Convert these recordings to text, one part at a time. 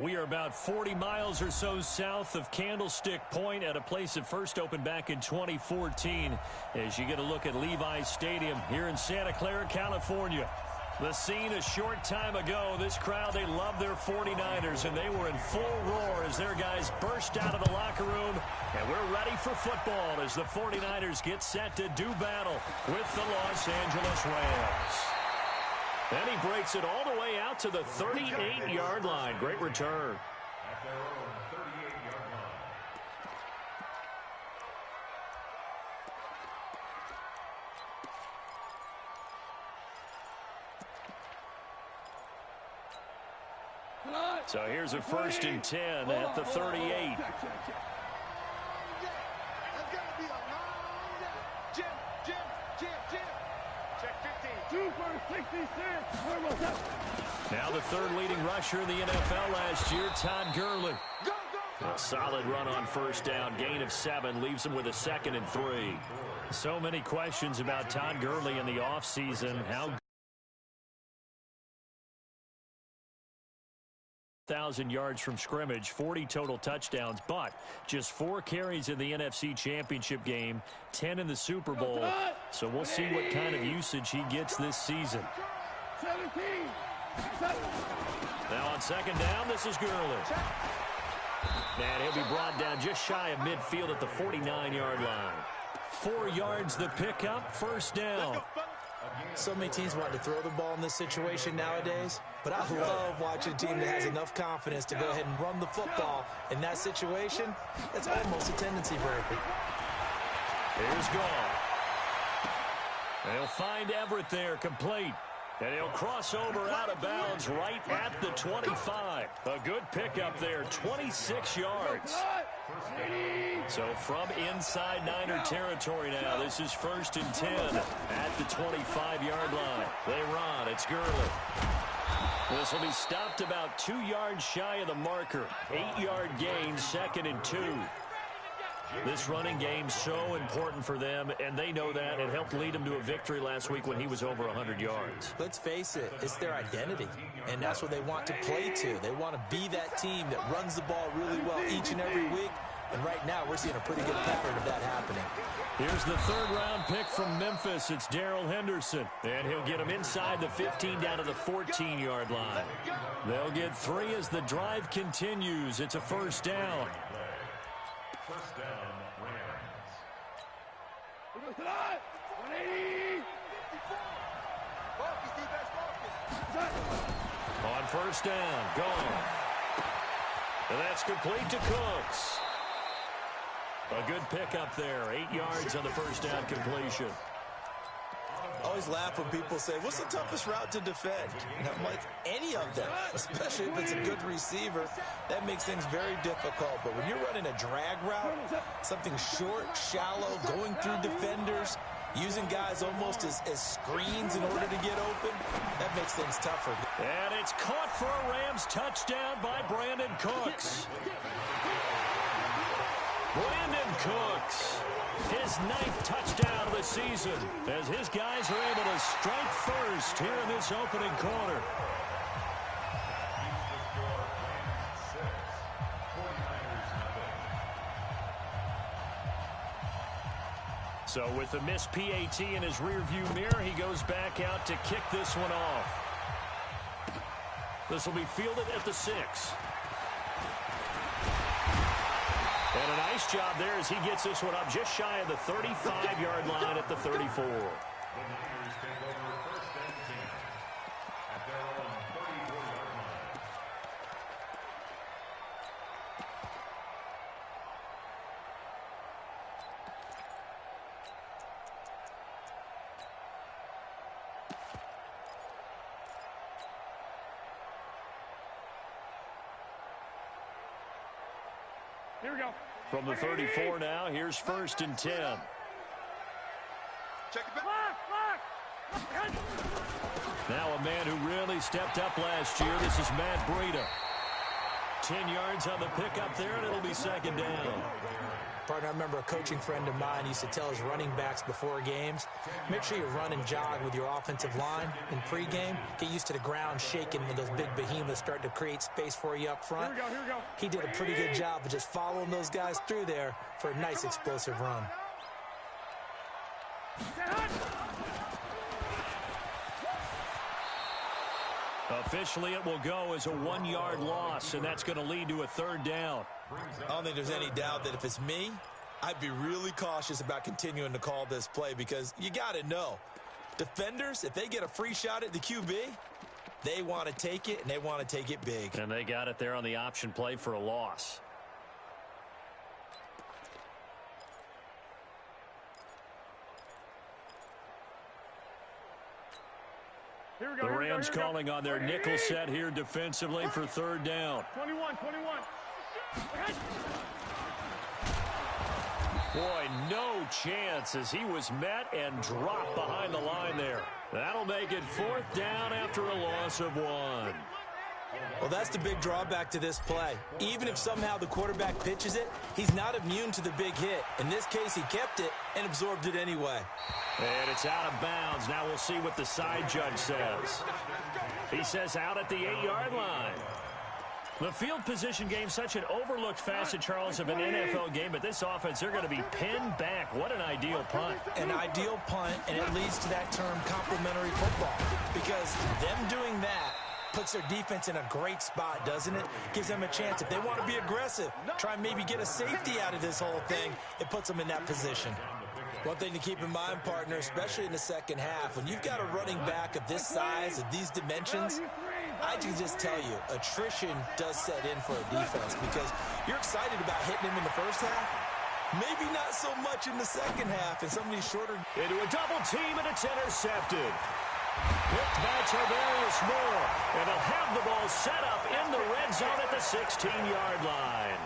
We are about 40 miles or so south of Candlestick Point at a place that first opened back in 2014 as you get a look at Levi's Stadium here in Santa Clara, California. The scene a short time ago, this crowd, they love their 49ers, and they were in full roar as their guys burst out of the locker room. And we're ready for football as the 49ers get set to do battle with the Los Angeles Rams. And he breaks it all the way out to the 38-yard line. Great return. At their own 38-yard line. So here's a 1st and 10 at the 38. Now the third leading rusher in the NFL last year, Todd Gurley. A solid run on 1st down. Gain of 7 leaves him with a 2nd and 3. So many questions about Todd Gurley in the offseason. How 1,000 yards from scrimmage, 40 total touchdowns, but just 4 carries in the NFC Championship game, 10 in the Super Bowl. So we'll see what kind of usage he gets this season. Now on 2nd down, this is Gurley. And he'll be brought down just shy of midfield at the 49-yard line. 4 yards the pickup, 1st down. So many teams want to throw the ball in this situation nowadays, but I love watching a team that has enough confidence to go ahead and run the football. In that situation, it's almost a tendency breaker. Here's Gall. They'll find Everett there, complete. And he'll cross over out of bounds right at the 25. A good pickup there, 26 yards. So from inside Niner territory now, this is 1st and 10 at the 25-yard line. They run. It's Gurley. This will be stopped about 2 yards shy of the marker. 8-yard gain, 2nd and 2. This running game so important for them, and they know that. It helped lead them to a victory last week when he was over 100 yards. Let's face it, it's their identity, and that's what they want to play to. They want to be that team that runs the ball really well each and every week, and right now we're seeing a pretty good pattern of that happening. Here's the 3rd-round pick from Memphis. It's Darrell Henderson, and he'll get him inside the 15 down to the 14-yard line. They'll get 3 as the drive continues. It's a 1st down. 1st down, Rams. On 1st down, gone. And that's complete to Cooks. A good pickup there, 8 yards on the 1st down completion. I always laugh when people say, what's the toughest route to defend? And I'm like, any of them, especially if it's a good receiver. That makes things very difficult. But when you're running a drag route, something short, shallow, going through defenders, using guys almost as screens in order to get open, that makes things tougher. And it's caught for a Rams touchdown by Brandon Cooks. Brandon Cooks, his 9th touchdown of the season, as his guys are able to strike first here in this opening quarter. So with the missed PAT in his rearview mirror, he goes back out to kick this one off. This will be fielded at the 6. And a nice job there as he gets this one up just shy of the 35-yard line at the 34. The Niners take over 1st and 10 at their own 34-yard line. Here we go. From the 34 now, here's 1st and 10. Check it back. Now a man who really stepped up last year. This is Matt Breida. 10 yards on the pickup there, and it'll be 2nd down. Partner, I remember a coaching friend of mine used to tell his running backs before games, make sure you run and jog with your offensive line in pregame. Get used to the ground shaking when those big behemoths start to create space for you up front. Here we go. He did a pretty good job of just following those guys through there for a nice explosive run. Officially, it will go as a 1-yard loss, and that's going to lead to a 3rd down. I don't think there's any doubt that if it's me, I'd be really cautious about continuing to call this play because you got to know, defenders, if they get a free shot at the QB, they want to take it, and they want to take it big. And they got it there on the option play for a loss. The Rams calling on their nickel set here defensively for 3rd down. 21. Boy, no chance as he was met and dropped behind the line there. That'll make it 4th down after a loss of 1. Well, that's the big drawback to this play. Even if somehow the quarterback pitches it, he's not immune to the big hit. In this case, he kept it and absorbed it anyway. And it's out of bounds. Now we'll see what the side judge says. He says out at the 8-yard line. The field position game, such an overlooked facet, Charles, of an NFL game, but this offense, they're going to be pinned back. What an ideal punt. An ideal punt, and it leads to that term complementary football, because them doing that puts their defense in a great spot, doesn't it? Gives them a chance. If they want to be aggressive, try and maybe get a safety out of this whole thing, it puts them in that position. One thing to keep in mind, partner, especially in the second half, when you've got a running back of this size, of these dimensions, I can just tell you, attrition does set in for a defense because you're excited about hitting him in the first half. Maybe not so much in the second half, and some of these shorter... Into a double team, and it's intercepted. Picked by Tarvarius Moore, and they'll have the ball set up in the red zone at the 16-yard line.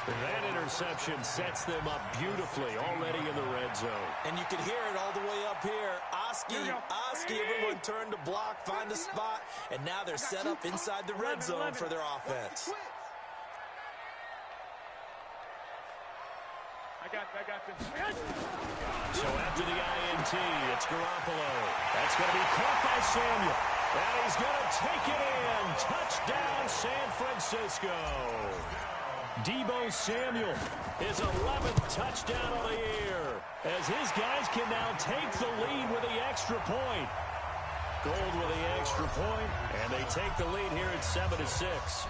That interception sets them up beautifully already in the red zone. And you can hear it all the way up here. Oski, everyone turned to block, find a spot, and now they're set up inside the red zone for their offense. I got this. So after the INT, it's Garoppolo. That's going to be caught by Samuel. And he's going to take it in. Touchdown, San Francisco. Deebo Samuel, his 11th touchdown of the year, as his guys can now take the lead with the extra point. Gold with the extra point, and they take the lead here at 7-6.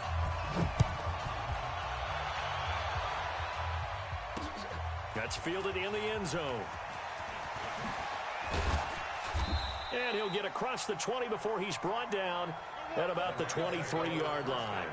That's fielded in the end zone. And he'll get across the 20 before he's brought down at about the 23-yard line.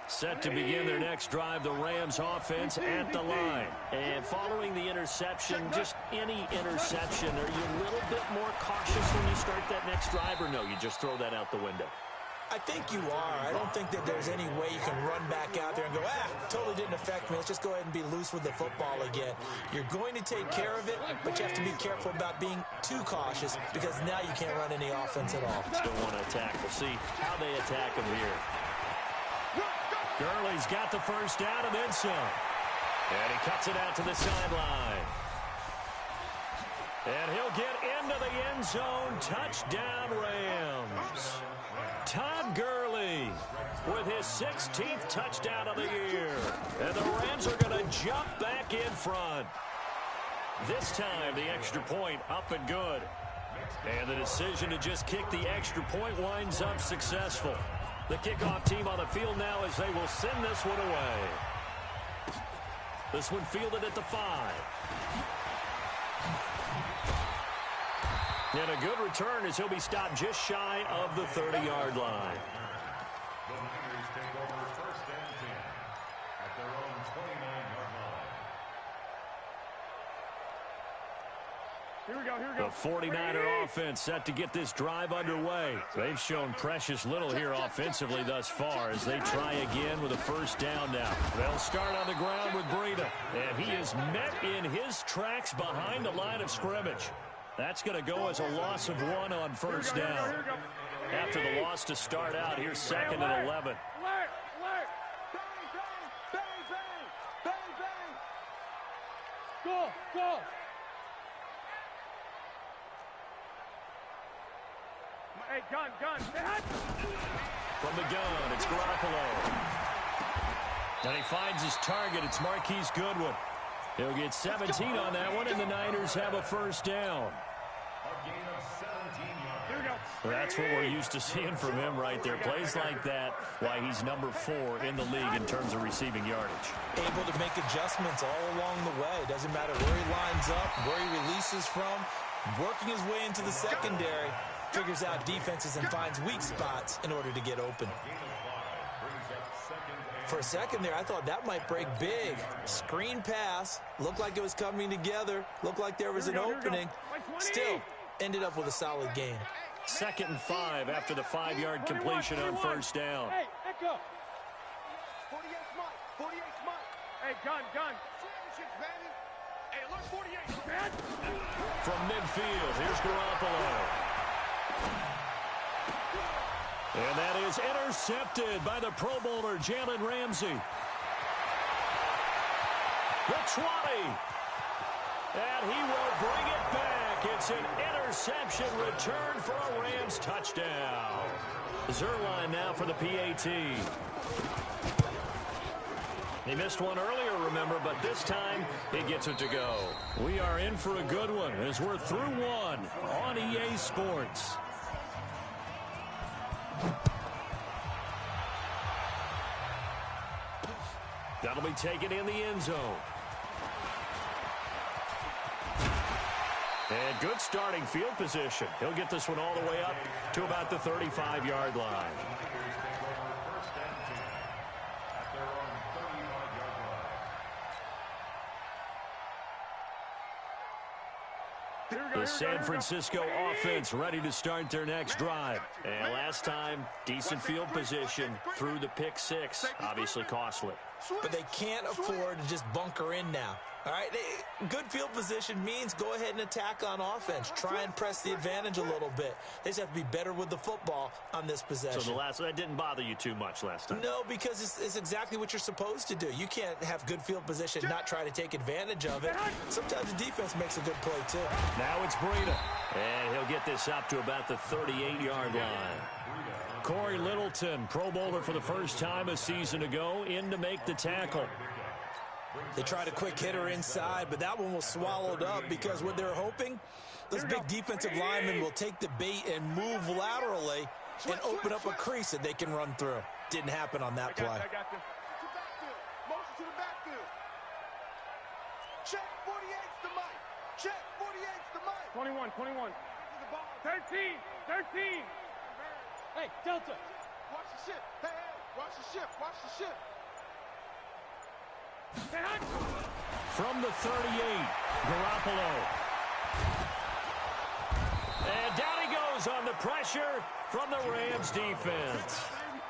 Set to begin their next drive, the Rams offense at the line. And following the interception, just any interception, are you a little bit more cautious when you start that next drive, or no, you just throw that out the window? I think you are. I don't think that there's any way you can run back out there and go, totally didn't affect me. Let's just go ahead and be loose with the football again. You're going to take care of it, but you have to be careful about being too cautious because now you can't run any offense at all. Still want to attack. We'll see how they attack him here. Gurley's got the first down and then some. And he cuts it out to the sideline. And he'll get into the end zone. Touchdown, Rams. Todd Gurley with his 16th touchdown of the year. And the Rams are going to jump back in front. This time, the extra point up and good. And the decision to just kick the extra point winds up successful. The kickoff team on the field now as they will send this one away. This one fielded at the 5. And a good return as he'll be stopped just shy of the 30-yard line. The Niners take over first and 10 at their own 29-yard line. Here we go. The 49er offense set to get this drive underway. They've shown precious little here offensively thus far as they try again with a first down now. They'll start on the ground with Breida, and he is met in his tracks behind the line of scrimmage. That's going to go as a loss of 1 on first down. After the loss to start out, here's 2nd and 11. Go, go. Hey, gun. From the gun, it's Garoppolo. And he finds his target. It's Marquise Goodwin. He'll get 17 on that one, and the Niners have a first down. A gain of 17 yards. Here we go. That's what we're used to seeing from him right there. Plays like that, why he's number 4 in the league in terms of receiving yardage. Able to make adjustments all along the way. Doesn't matter where he lines up, where he releases from. Working his way into the secondary. Figures out defenses and finds weak spots in order to get open. For a second there, I thought that might break big. Screen pass. Looked like it was coming together. Looked like there was an opening. Still, ended up with a solid game. 2nd and 5 after the 5-yard completion on first down. Hey, echo. 48 smart. 48 smart. Hey, gun. Hey, look, 48. Man. From midfield, here's Garoppolo. And that is intercepted by the Pro Bowler, Jalen Ramsey. The 20. And he will bring it back. It's an interception return for a Rams touchdown. Zerline now for the PAT. He missed one earlier, remember, but this time he gets it to go. We are in for a good one as we're through one on EA Sports. That'll be taken in the end zone. And good starting field position. He'll get this one all the way up to about the 35-yard line. The San Francisco offense ready to start their next drive. And last time, decent field position through the pick 6. Obviously costly. But they can't afford to just bunker in now. All right, good field position means go ahead and attack on offense. Try and press the advantage a little bit. They just have to be better with the football on this possession. So that didn't bother you too much last time? No, because it's exactly what you're supposed to do. You can't have good field position and not try to take advantage of it. Sometimes the defense makes a good play, too. Now it's Breida. And he'll get this up to about the 38-yard line. Corey Littleton, Pro Bowler for the first time a season ago, in to make the tackle. They tried a quick hitter inside, but that one was swallowed up because what they're hoping, those big defensive linemen will take the bait and move laterally and open up a crease that they can run through. Didn't happen on that play. I got this. Motion to the backfield. Check 48's the mic. Check 48's the mic. 21. 13. Hey, Delta. Watch the ship. Hey, watch the ship. From the 38, Garoppolo. And down he goes on the pressure from the Rams defense.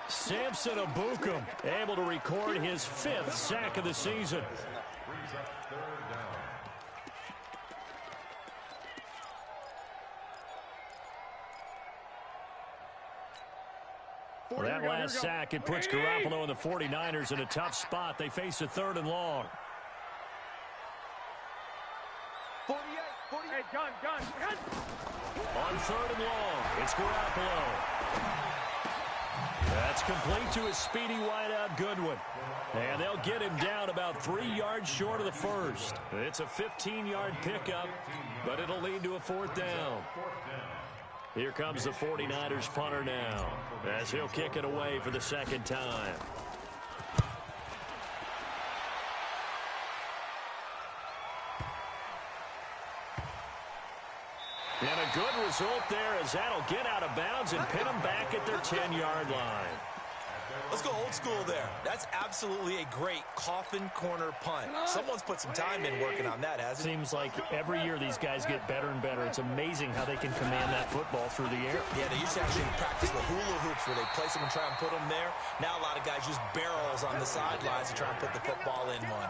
Samson Abukum able to record his 5th sack of the season. That last sack, it puts Garoppolo and the 49ers in a tough spot. They face a 3rd and long. 48. Hey, gun. On 3rd and long, it's Garoppolo. That's complete to his speedy wideout Goodwin. And they'll get him down about 3 yards short of the first. It's a 15-yard pickup, but it'll lead to a 4th down. Here comes the 49ers punter now, as he'll kick it away for the 2nd time. And a good result there as that'll get out of bounds and pin them back at their 10-yard line. Let's go old school there. That's absolutely a great coffin corner punt. Someone's put some time in working on that, hasn't it? Seems like every year these guys get better and better. It's amazing how they can command that football through the air. Yeah, they used to actually practice the hula hoops where they place them and try and put them there. Now a lot of guys use barrels on the sidelines to try and put the football in one.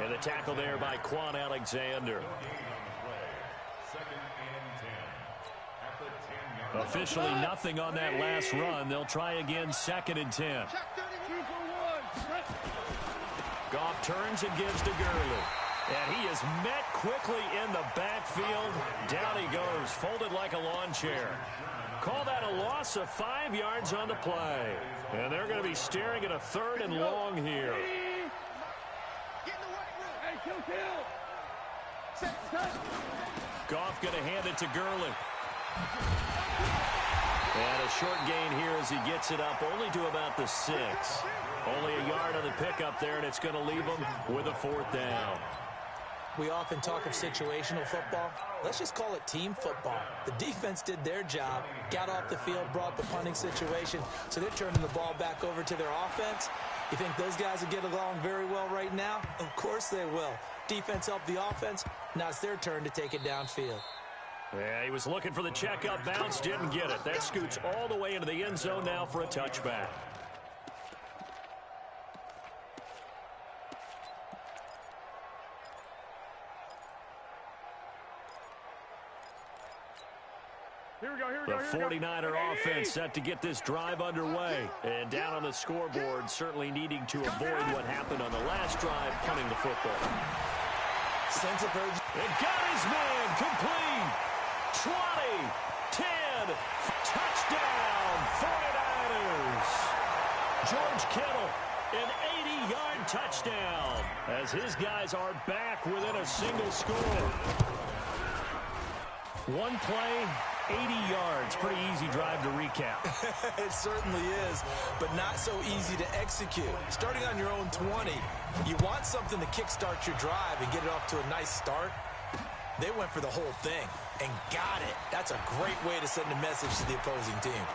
And the tackle there by Quan Alexander. Officially nothing on that last run. They'll try again, 2nd and 10. Goff turns and gives to Gurley. And he is met quickly in the backfield. Down he goes, folded like a lawn chair. Call that a loss of 5 yards on the play. And they're going to be staring at a 3rd and long here. Goff going to hand it to Gurley. And a short gain here as he gets it up only to about the 6. Only a yard on the pickup there, and it's going to leave him with a 4th down. We often talk of situational football. Let's just call it team football. The defense did their job, got off the field, brought the punting situation, so they're turning the ball back over to their offense. You think those guys will get along very well right now? Of course they will. Defense helped the offense. Now it's their turn to take it downfield. Yeah, he was looking for the check-up bounce, didn't get it. That scoots all the way into the end zone now for a touchback. The 49er offense set to get this drive underway. And down on the scoreboard, certainly needing to avoid what happened on the last drive, punting the football. Sense of urgency. It got his man complete. 20, 10, touchdown, 49ers. George Kittle, an 80-yard touchdown, as his guys are back within a single score. One play, 80 yards. Pretty easy drive to recap. It certainly is, but not so easy to execute. Starting on your own 20, you want something to kickstart your drive and get it off to a nice start. They went for the whole thing and got it. That's a great way to send a message to the opposing team.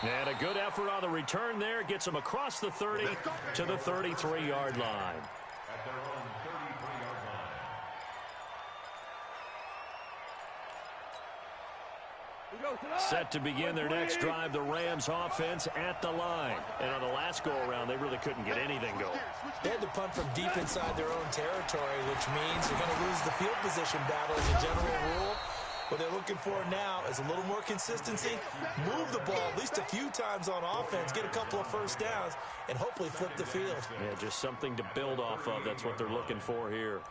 And a good effort on the return there. Gets them across the 30 to the 33-yard line. At their own 33-yard line. Set to begin their next drive, the Rams offense at the line. And on the last go-around, they really couldn't get anything going. They had to punt from deep inside their own territory, which means they're going to lose the field position battle as a general rule. What they're looking for now is a little more consistency, move the ball at least a few times on offense, get a couple of first downs, and hopefully flip the field. Yeah, just something to build off of. That's what they're looking for here.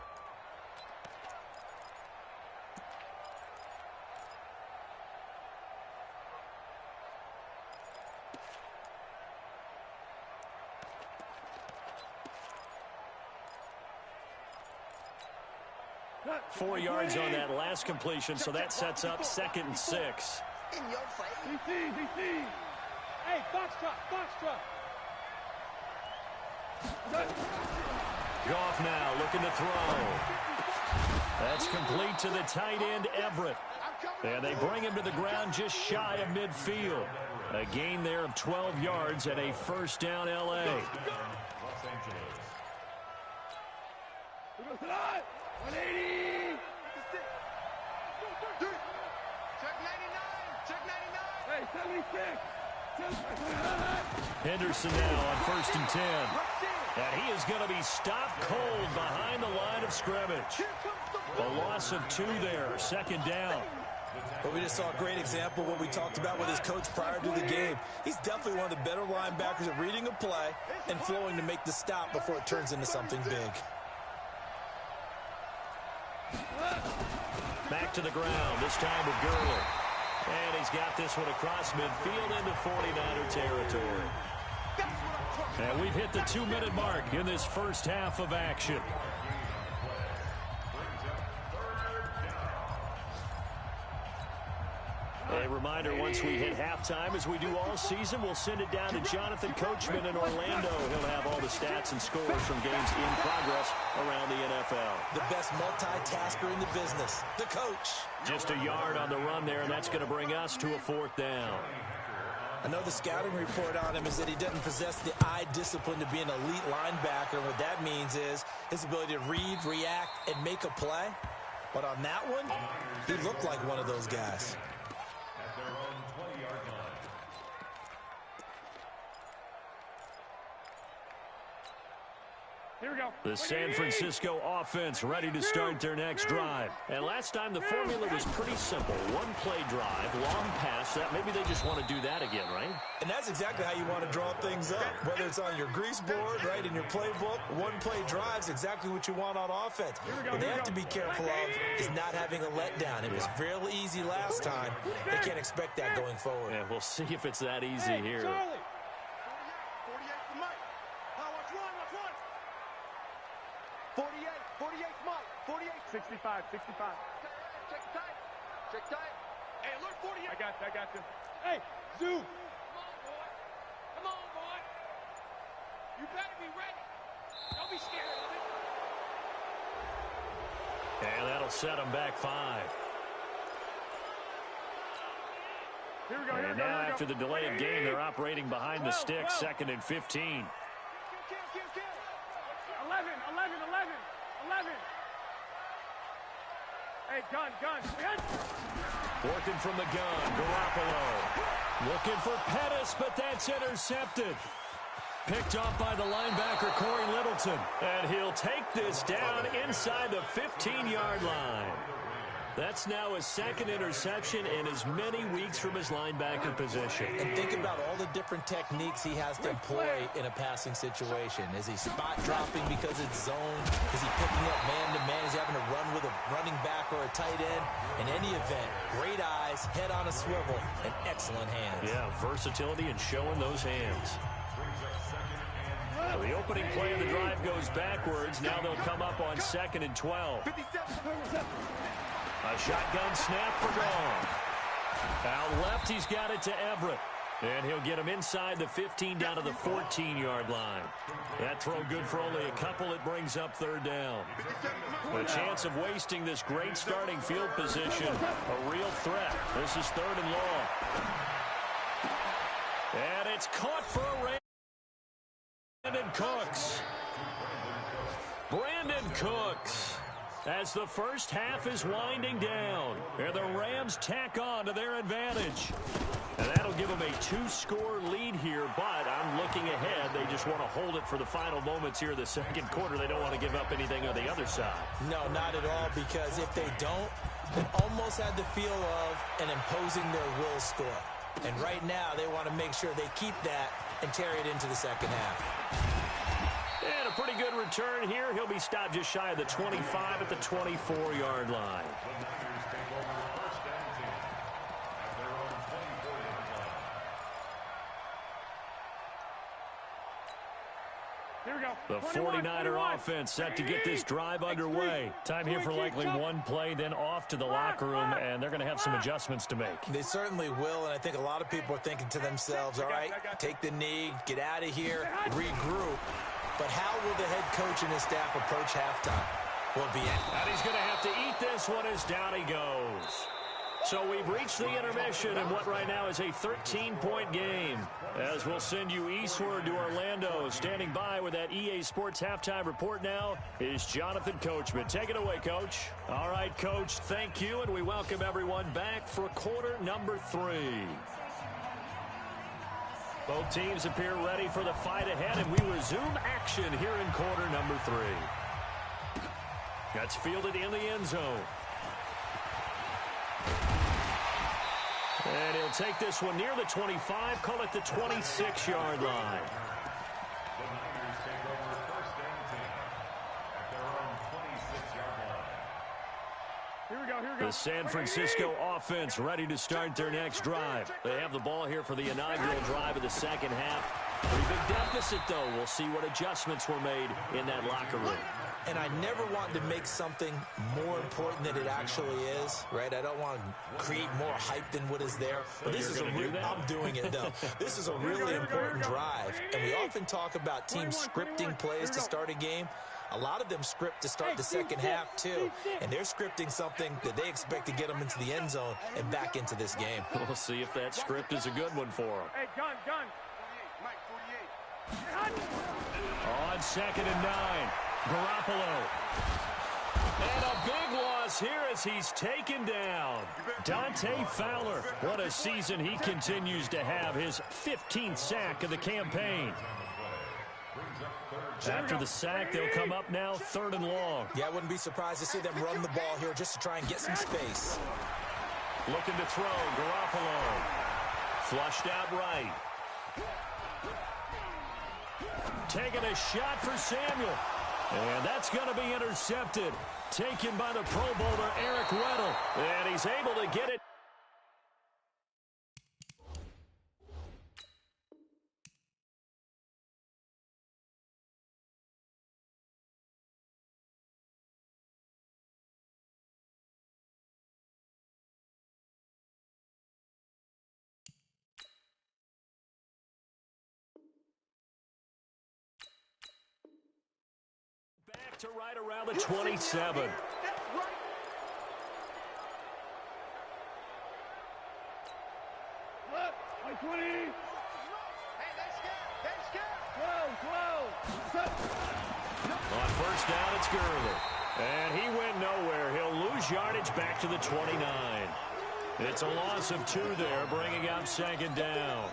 Four yards on that last completion, so that sets up 2nd and 6. In your face. DC. Hey, box truck. Goff now looking to throw. That's complete to the tight end, Everett. And they bring him to the ground just shy of midfield. A gain there of 12 yards and a 1st down, L.A. Los Angeles. 180. Check 99. Hey, 76. Henderson now on 1st and 10. And he is going to be stopped cold behind the line of scrimmage. A loss of 2 there, 2nd down. But we just saw a great example of what we talked about with his coach prior to the game. He's definitely one of the better linebackers at reading a play and flowing to make the stop before it turns into something big. Back to the ground, this time with Gurley. And he's got this one across midfield into 49er territory. And we've hit the 2-minute mark in this first half of action. A reminder, once we hit halftime, as we do all season, we'll send it down to Jonathan Coachman in Orlando. He'll have all the stats and scores from games in progress around the NFL. The best multitasker in the business, the coach. Just a yard on the run there, and that's going to bring us to a 4th down. I know the scouting report on him is that he doesn't possess the eye discipline to be an elite linebacker. And what that means is his ability to read, react, and make a play. But on that one, he looked like one of those guys. At their own 20-yard line. Here we go. The San Francisco offense ready to start their next drive. And last time the formula was pretty simple. One play drive, long pass that maybe they just want to do that again, right? And that's exactly how you want to draw things up. Whether it's on your grease board, right, in your playbook, one-play drives, exactly what you want on offense. What they have to be careful of is not having a letdown. It was real easy last time. They can't expect that going forward. Yeah, we'll see if it's that easy here. 48 for Mike. Watch one. 48 Mike. 48. 65. Check tight. Hey, alert 48. I got you. Hey, Zoo. Come on, boy. You better be ready. Don't be scared of it. And that'll set them back 5. Here we go. And now after the delay of game, they're operating behind the sticks, 2nd and 15. Kill. 11. Hey, gun. Working from the gun, Garoppolo. Looking for Pettis, but that's intercepted. Picked off by the linebacker, Corey Littleton. And he'll take this down inside the 15-yard line. That's now his 2nd interception in as many weeks from his linebacker position. And think about all the different techniques he has to employ in a passing situation. Is he spot dropping because it's zone? Is he picking up man-to-man? Is he having to run with a running back or a tight end? In any event, great eyes, head on a swivel, and excellent hands. Yeah, versatility and showing those hands. So the opening play of the drive goes backwards. Now they'll come up on 2nd and 12. 57. A shotgun snap for Gone. Out left, he's got it to Everett. And he'll get him inside the 15 down to the 14-yard line. That throw good for only a couple. It brings up 3rd down. The chance of wasting this great starting field position, a real threat. This is 3rd and long. And it's caught for a Brandon Cooks. Brandon Cooks. As the first half is winding down, and the Rams tack on to their advantage. And that'll give them a 2-score lead here, but I'm looking ahead. They just want to hold it for the final moments here of the 2nd quarter. They don't want to give up anything on the other side. No, not at all, because if they don't, it almost had the feel of an imposing their will score. And right now, they want to make sure they keep that and carry it into the 2nd half. And a pretty good return here. He'll be stopped just shy of the 25 at the 24-yard line. Here we go. The 49er offense set to get this drive underway. Time here for likely one play, then off to the locker room, and they're going to have some adjustments to make. They certainly will, and I think a lot of people are thinking to themselves, all right, take the knee, get out of here, regroup. But how will the head coach and his staff approach halftime? And he's going to have to eat this one as down he goes. So we've reached the intermission in what right now is a 13-point game. As we'll send you eastward to Orlando. Standing by with that EA Sports halftime report now is Jonathan Coachman. Take it away, Coach. All right, Coach, thank you, and we welcome everyone back for quarter number 3. Both teams appear ready for the fight ahead, and we resume action here in quarter number 3. That's fielded in the end zone. And he'll take this one near the 25, call it the 26-yard line. The Niners take over 1st and 10 at their own 26-yard line. Here we go. The San Francisco offense ready to start their next drive. They have the ball here for the inaugural drive of the 2nd half. Pretty big deficit, though. We'll see what adjustments were made in that locker room. And I never want to make something more important than it actually is, right? I don't want to create more hype than what is there. But this is a real, I'm doing it, though. This is a really important drive. And we often talk about teams scripting plays to start a game. A lot of them script to start the 2nd half, too. And they're scripting something that they expect to get them into the end zone and back into this game. We'll see if that script is a good one for them. Hey, gun. 48, Mike, 48. On 2nd and 9, Garoppolo. And a big loss here as he's taken down. Dante Fowler. What a season he continues to have. His 15th sack of the campaign. After the sack, they'll come up now 3rd and long. Yeah, I wouldn't be surprised to see them run the ball here just to try and get some space. Looking to throw, Garoppolo. Flushed out right. Taking a shot for Samuel. And that's going to be intercepted. Taken by the Pro Bowler, Eric Weddle. And he's able to get it. Back to right around the 27. Look, 20. Hey, they scared. 12. On first down, it's Gurley. And he went nowhere. He'll lose yardage back to the 29. It's a loss of 2 there, bringing up second down.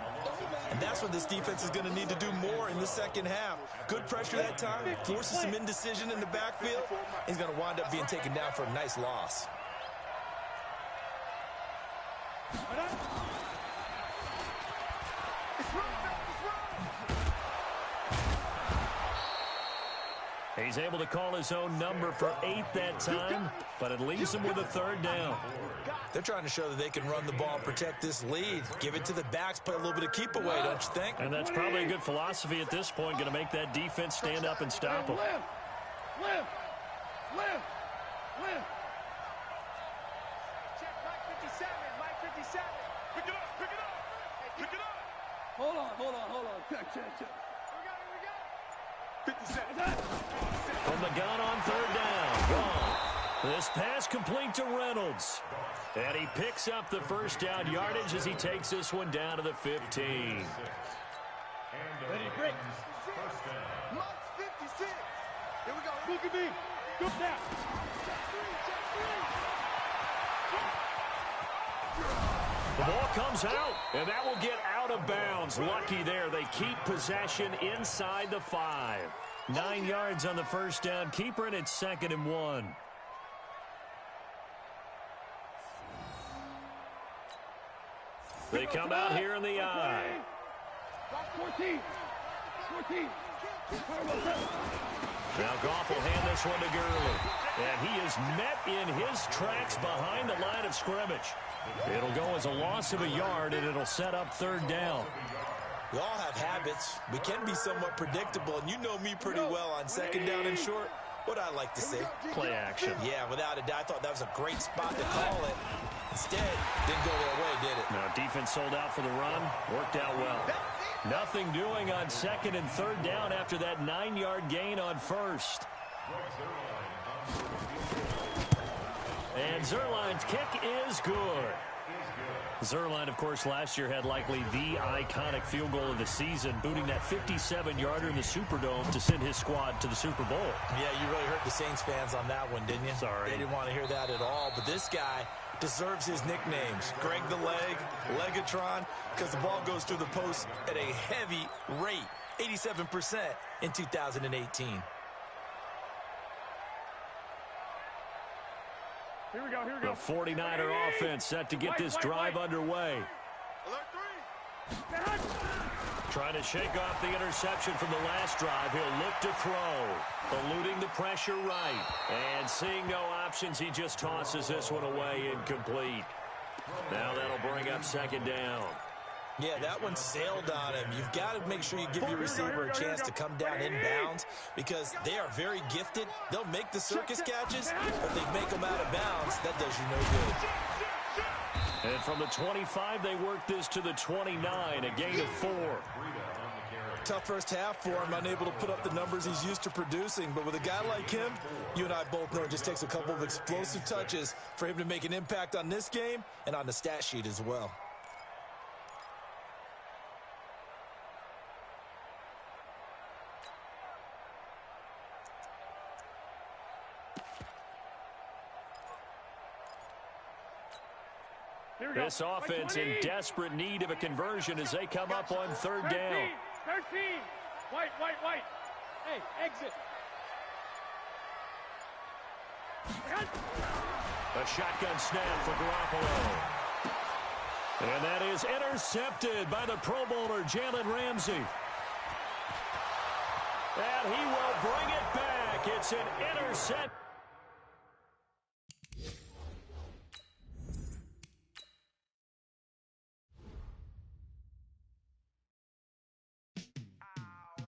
And that's what this defense is going to need to do more in the second half. Good pressure that time, forces some indecision in the backfield. He's going to wind up being taken down for a nice loss. He's able to call his own number for 8 that time, but it leaves him with a third down. They're trying to show that they can run the ball and protect this lead. Give it to the backs, play a little bit of keep away, don't you think? And that's probably a good philosophy at this point, going to make that defense stand up and stop them. Lift. Check Mike 57. Mike 57. Pick it up. Hold on. Check. Here we go. 57. From the gun on third down. Gone. This pass complete to Reynolds. And he picks up the first down yardage as he takes this one down to the 15. Ready, break. Mike's 56. Here we go. Look at me. Go down. The ball comes out, and that will get out of bounds. Lucky there. They keep possession inside the 5. 9 yards on the first down. Keeper, and it's 2nd and 1. They come out here in the eye. 14. Now Goff will hand this one to Gurley. And he is met in his tracks behind the line of scrimmage. It'll go as a loss of a yard, and it'll set up third down. We all have habits. We can be somewhat predictable, and you know me pretty well on second down and short. What I like to say? Play action. Yeah, without a doubt. I thought that was a great spot to call it. Instead, didn't go their way, did it? Now, defense sold out for the run. Worked out well. Nothing doing on second and third down after that 9-yard gain on first. And Zerline's kick is good. Zerline, of course, last year had likely the iconic field goal of the season, booting that 57-yarder in the Superdome to send his squad to the Super Bowl. Yeah, you really hurt the Saints fans on that one, didn't you? Sorry. They didn't want to hear that at all. But this guy deserves his nicknames. Greg the Leg, Legatron, because the ball goes through the post at a heavy rate, 87% in 2018. Here we go. The 49er offense set to get this drive underway. Trying to shake off the interception from the last drive. He'll look to throw. Eluding the pressure right. And seeing no options, he just tosses this one away incomplete. Now that'll bring up second down. Yeah, that one sailed on him. You've got to make sure you give your receiver a chance to come down inbounds because they are very gifted. They'll make the circus catches, but they make them out of bounds. That does you no good. And from the 25, they work this to the 29, a gain of 4. Tough first half for him, unable to put up the numbers he's used to producing. But with a guy like him, you and I both know it just takes a couple of explosive touches for him to make an impact on this game and on the stat sheet as well. This offense in desperate need of a conversion as they come up on third down. 13. White. Hey, exit. A shotgun snap for Garoppolo. And that is intercepted by the Pro Bowler, Jalen Ramsey. And he will bring it back. It's an intercept.